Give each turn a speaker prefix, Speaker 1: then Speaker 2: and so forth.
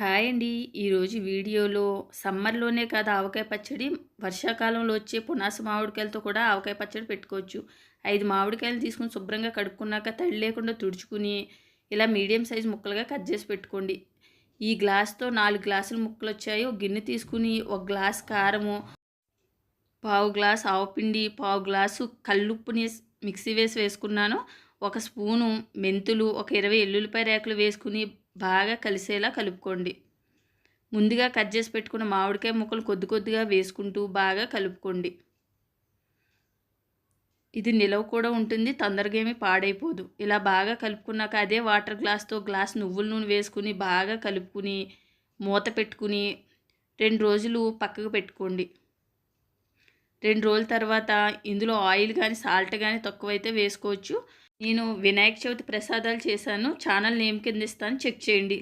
Speaker 1: Hi అండి. ఈరోజు వీడియోలో సమ్మర్‌లోనే కాదు ఆవకాయ పచ్చడి, వర్షాకాలంలో వచ్చే పునాస మామిడికాయలతో కూడా ఆవకాయ పచ్చడి పెట్టుకోవచ్చు. 5 మామిడికాయలు తీసుకొని శుభ్రంగా కడుక్కున్నాక తడి లేకుండా తుడుచుకుని, ఇలా మీడియం సైజ్ ముక్కలుగా కట్ చేసి పెట్టుకోండి. ఈ గ్లాస్‌తో 4 గ్లాసుల ముక్కలొచ్చాయి. ఒక గిన్నె తీసుకుని, ఒక గ్లాస్ కారము, పావు గ్లాస్ ఆవపిండి, పావు గ్లాసు కల్లుప్పుని మిక్సీ వేసుకున్నాను. ఒక స్పూను మెంతులు, ఒక 20 ఎల్లుల్లిపాయ రేకులు వేసుకుని బాగా కలిసేలా కలుపుకోండి. ముందుగా కట్ చేసి పెట్టుకున్న మామిడికాయ ముక్కలు కొద్ది కొద్దిగా వేసుకుంటూ బాగా కలుపుకోండి. ఇది నిలవ కూడా ఉంటుంది, తొందరగా ఏమీ పాడైపోదు. ఇలా బాగా కలుపుకున్నాక అదే వాటర్ గ్లాస్తో గ్లాస్ నువ్వుల నూనె వేసుకుని బాగా కలుపుకుని మూత పెట్టుకుని 2 రోజులు పక్కకు పెట్టుకోండి. 2 రోజుల తర్వాత ఇందులో ఆయిల్ కానీ సాల్ట్ కానీ తక్కువైతే వేసుకోవచ్చు. నేను వినాయక చవితి ప్రసాదాలు చేశాను. ఛానల్ నేమ్ కింద ఇస్తాను, చెక్ చేయండి.